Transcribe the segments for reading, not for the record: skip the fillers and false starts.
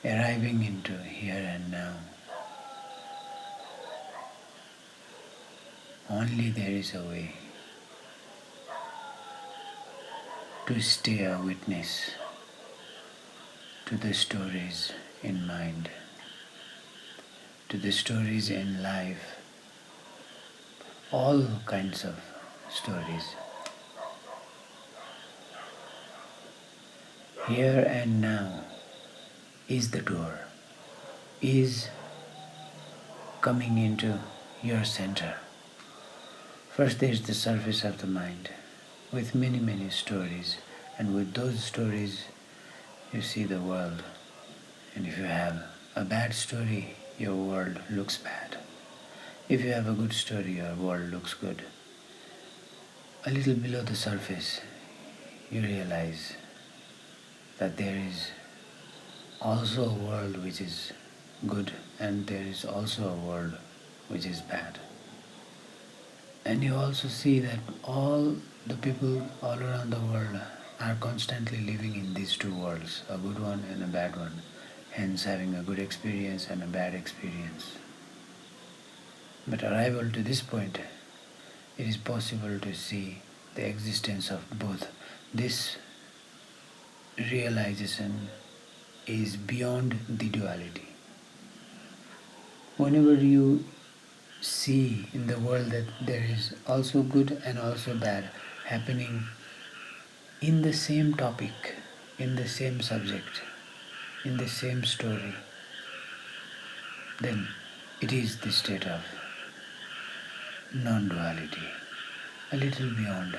arriving into here and now. Only there is a way to stay a witness to the stories in mind, to the stories in life, all kinds of stories. Here and now is the door, is coming into your center. First there is the surface of the mind with many, many stories, and with those stories you see the world. And if you have a bad story, your world looks bad. If you have a good story, your world looks good. A little below the surface, you realize that there is also a world which is good, and there is also a world which is bad. And you also see that all the people all around the world are constantly living in these two worlds, a good one and a bad one, hence having a good experience and a bad experience. But arrival to this point, it is possible to see the existence of both. This realization is beyond the duality. Whenever you see in the world that there is also good and also bad happening in the same topic, in the same subject, in the same story, then it is the state of non-duality, a little beyond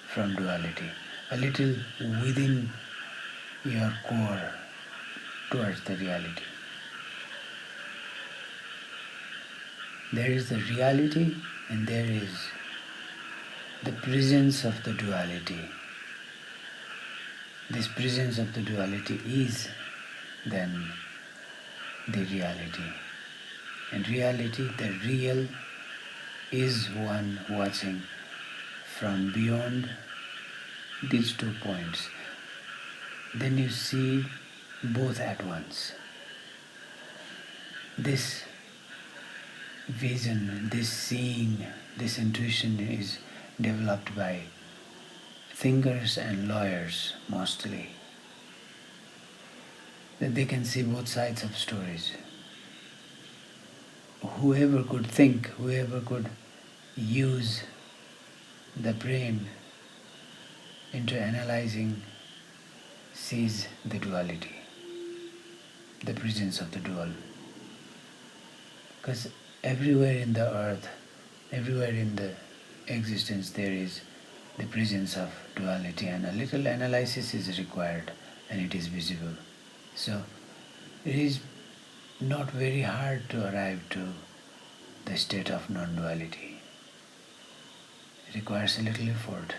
from duality, a little within your core towards the reality. There is the reality and there is the presence of the duality. This presence of the duality is then the reality. And reality, the real, is one watching from beyond these 2 points. Then you see both at once. This vision, this seeing, this intuition is developed by thinkers and lawyers mostly. That they can see both sides of stories. Whoever could think, whoever could use the brain into analyzing sees the duality, the presence of the dual. Because everywhere in the earth, everywhere in the existence there is the presence of duality, and a little analysis is required and it is visible. So it is not very hard to arrive to the state of non-duality. It requires a little effort,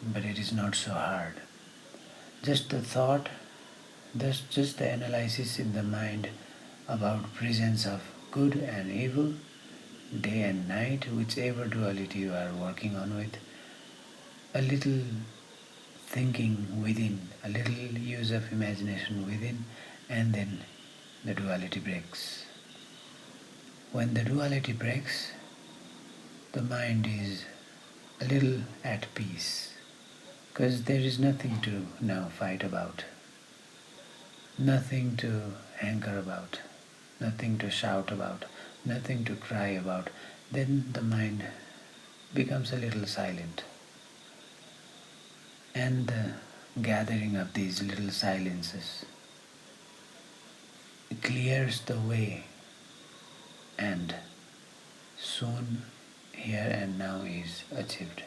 but it is not so hard. Just the thought, just the analysis in the mind about presence of good and evil, day and night, whichever duality you are working on with, a little thinking within, a little use of imagination within, and then the duality breaks. When the duality breaks, the mind is a little at peace, because there is nothing to now fight about, nothing to hanker about, nothing to shout about, nothing to cry about. Then the mind becomes a little silent. And the gathering of these little silences clears the way, and soon here and now is achieved.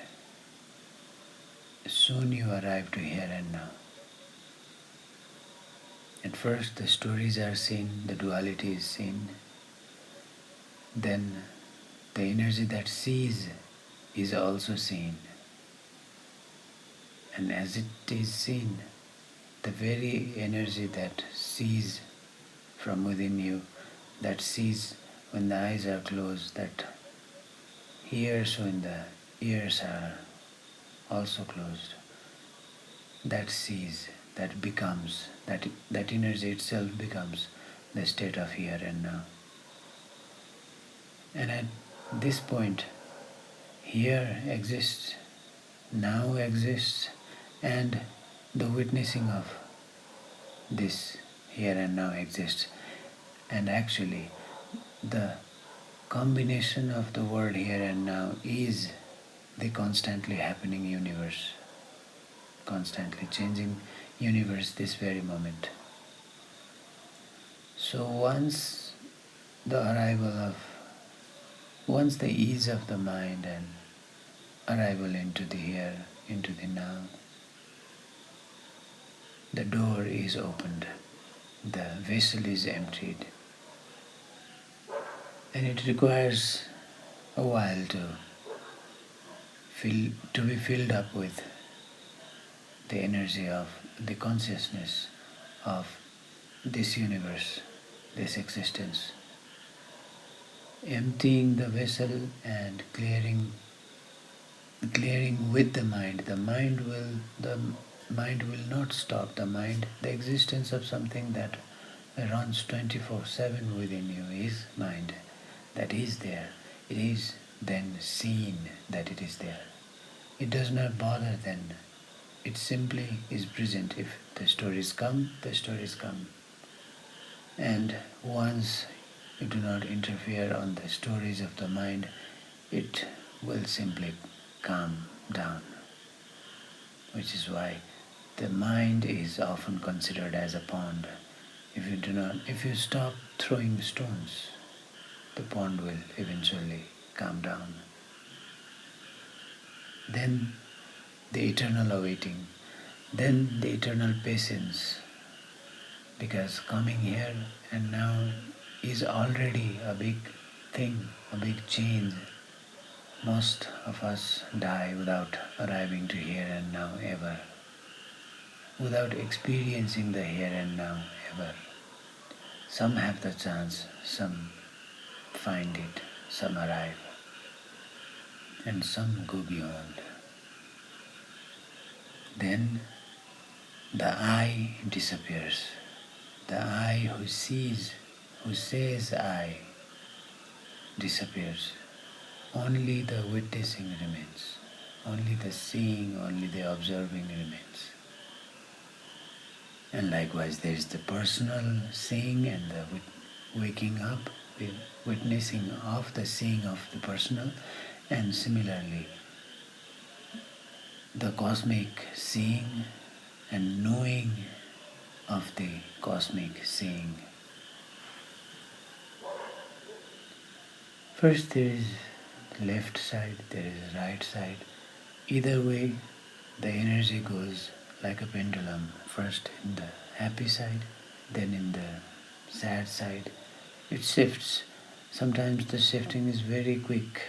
Soon you arrive to here and now. At first the stories are seen, the duality is seen. Then the energy that sees is also seen. And as it is seen, the very energy that sees from within you, that sees when the eyes are closed, that hears when the ears are also closed, that sees that energy itself becomes the state of here and now. And at this point, here exists, now exists, and the witnessing of this here and now exists. And actually, the combination of the word here and now is the constantly happening universe, constantly changing universe this very moment. So once the ease of the mind and arrival into the here, into the now, the door is opened, the vessel is emptied, and it requires a while to be filled up with the energy of the consciousness of this universe, this existence. Emptying the vessel and clearing with the mind. The mind will not stop. The existence of something that runs 24/7 within you is mind. That is there. It is then seen that it is there. It does not bother then. It simply is present. If the stories come, the stories come. And once you do not interfere on the stories of the mind, it will simply calm down. Which is why the mind is often considered as a pond. If you stop throwing stones, the pond will eventually calm down. Then the eternal awaiting, then the eternal patience, because coming here and now is already a big thing, a big change. Most of us die without arriving to here and now ever, without experiencing the here and now ever. Some have the chance, some find it, some arrive, and some go beyond. Then the I disappears. The I who sees, who says I, disappears. Only the witnessing remains. Only the seeing, only the observing remains. And likewise there is the personal seeing and the waking up, the witnessing of the seeing of the personal, and similarly the cosmic seeing and knowing of the cosmic seeing. First there is left side, there is right side. Either way, the energy goes like a pendulum, first in the happy side, then in the sad side. It shifts. Sometimes the shifting is very quick,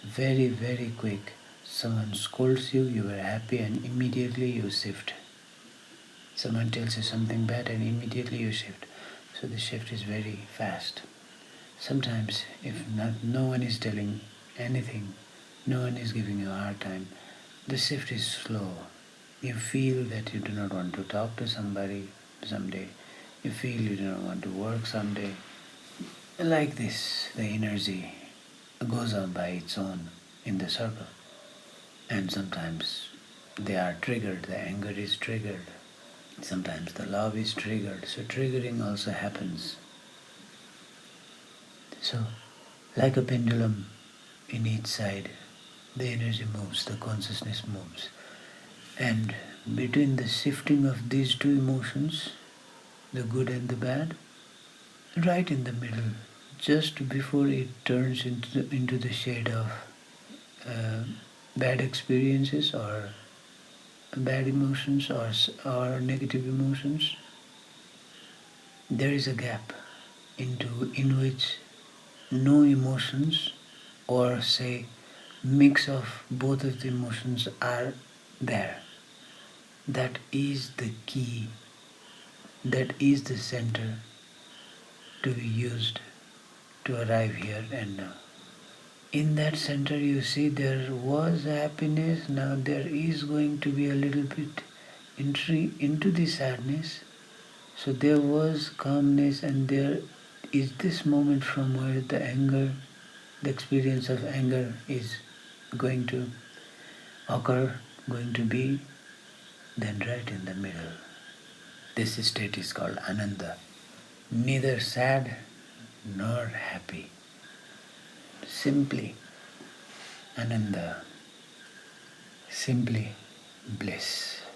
very, very quick. Someone scolds you, you are happy, and immediately you shift. Someone tells you something bad and immediately you shift. So the shift is very fast. Sometimes if no one is telling anything, no one is giving you a hard time, the shift is slow. You feel that you do not want to talk to somebody someday. You feel you do not want to work someday. Like this, the energy goes on by its own in the circle. And sometimes they are triggered, the anger is triggered. Sometimes the love is triggered. So triggering also happens. So, like a pendulum, in each side, the energy moves, the consciousness moves. And between the shifting of these two emotions, the good and the bad, right in the middle, just before it turns into the shade of bad experiences or bad emotions or negative emotions, there is a gap in which no emotions, or say mix of both of the emotions, are there. That is the key, that is the center to be used to arrive here and now. In that center you see there was happiness, now there is going to be a little bit entry into the sadness. So there was calmness, and there is this moment from where the anger, the experience of anger is going to occur, going to be, then right in the middle. This state is called Ananda, neither sad nor happy, simply Ananda, simply bliss.